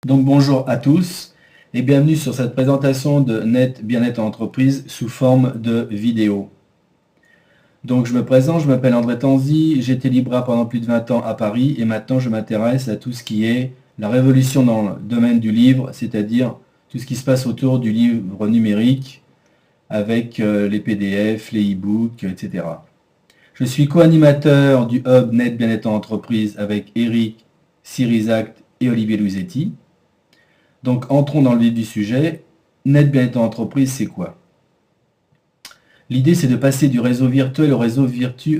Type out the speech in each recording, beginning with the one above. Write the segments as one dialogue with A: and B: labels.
A: Donc bonjour à tous et bienvenue sur cette présentation de Net Bien-être en entreprise sous forme de vidéo. Donc je me présente, je m'appelle André Tanzi, j'étais libraire pendant plus de 20 ans à Paris et maintenant je m'intéresse à tout ce qui est la révolution dans le domaine du livre, c'est-à-dire tout ce qui se passe autour du livre numérique avec les PDF, les e-books, etc. Je suis co-animateur du hub Net Bien-être en entreprise avec Eric Sirizact et Olivier Luisetti. Donc entrons dans le vif du sujet. Net Bien-être en entreprise, c'est quoi? L'idée, c'est de passer du réseau virtuel au réseau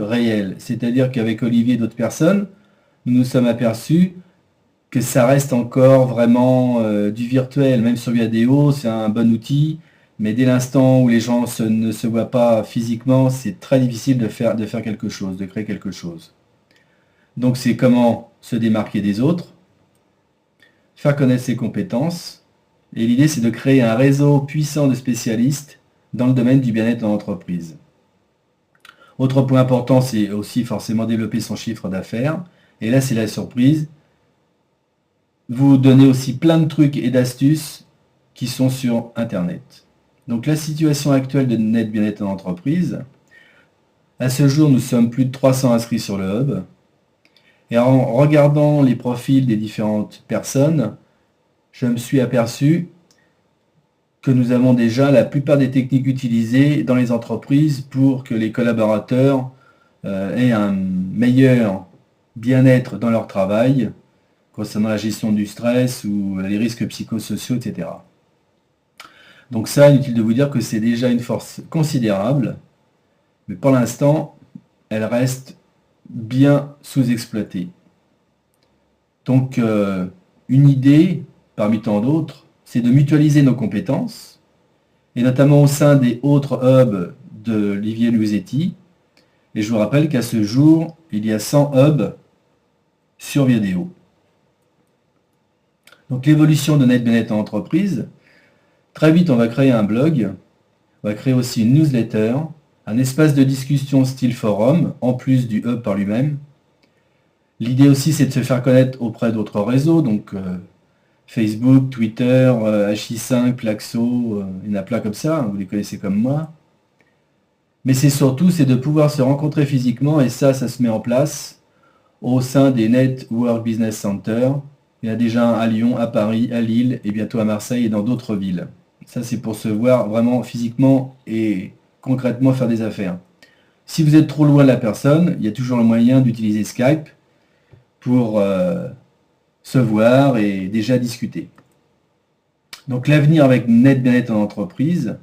A: réel. C'est-à-dire qu'avec Olivier et d'autres personnes, nous nous sommes aperçus que ça reste encore vraiment du virtuel. Même sur Viadeo, c'est un bon outil. Mais dès l'instant où les gens ne se voient pas physiquement, c'est très difficile de faire quelque chose, de créer quelque chose. Donc c'est comment se démarquer des autres, faire connaître ses compétences. Et l'idée, c'est de créer un réseau puissant de spécialistes dans le domaine du bien-être en entreprise. Autre point important, c'est aussi forcément développer son chiffre d'affaires. Et là, c'est la surprise. Vous donnez aussi plein de trucs et d'astuces qui sont sur Internet. Donc la situation actuelle de Net Bien-être en entreprise. À ce jour, nous sommes plus de 300 inscrits sur le hub. Et en regardant les profils des différentes personnes, je me suis aperçu que nous avons déjà la plupart des techniques utilisées dans les entreprises pour que les collaborateurs aient un meilleur bien-être dans leur travail, concernant la gestion du stress ou les risques psychosociaux, etc. Donc ça, inutile de vous dire que c'est déjà une force considérable, mais pour l'instant, elle reste bien sous-exploitée. Donc, une idée, parmi tant d'autres, c'est de mutualiser nos compétences, et notamment au sein des autres hubs de Olivier Luisetti. Et je vous rappelle qu'à ce jour, il y a 100 hubs sur Viadeo. Donc l'évolution de Net Bien-être en entreprise, très vite on va créer un blog, on va créer aussi une newsletter, un espace de discussion style forum, en plus du hub par lui-même. L'idée aussi, c'est de se faire connaître auprès d'autres réseaux, donc Facebook, Twitter, Hi5, Plaxo, il y en a plein comme ça, vous les connaissez comme moi. Mais c'est surtout, c'est de pouvoir se rencontrer physiquement, et ça se met en place au sein des Network Business Center. Il y en a déjà un à Lyon, à Paris, à Lille, et bientôt à Marseille et dans d'autres villes. Ça, c'est pour se voir vraiment physiquement et concrètement faire des affaires. Si vous êtes trop loin de la personne, il y a toujours le moyen d'utiliser Skype pour se voir et déjà discuter. Donc l'avenir avec Net Bien-être en entreprise,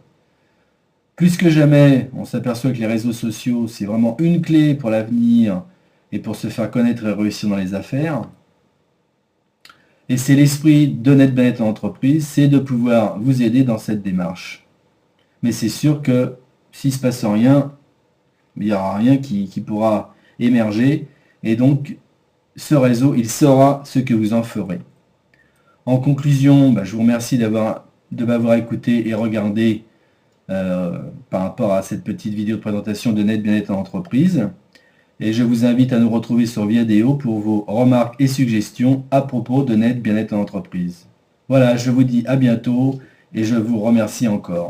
A: plus que jamais, on s'aperçoit que les réseaux sociaux, c'est vraiment une clé pour l'avenir et pour se faire connaître et réussir dans les affaires. Et c'est l'esprit de Net Bien-être en entreprise, c'est de pouvoir vous aider dans cette démarche. Mais c'est sûr que s'il ne se passe rien, il n'y aura rien qui pourra émerger. Et donc, ce réseau, il saura ce que vous en ferez. En conclusion, je vous remercie de m'avoir écouté et regardé par rapport à cette petite vidéo de présentation de Net Bien-être en entreprise. Et je vous invite à nous retrouver sur Viadeo pour vos remarques et suggestions à propos de Net Bien-être en entreprise. Voilà, je vous dis à bientôt et je vous remercie encore.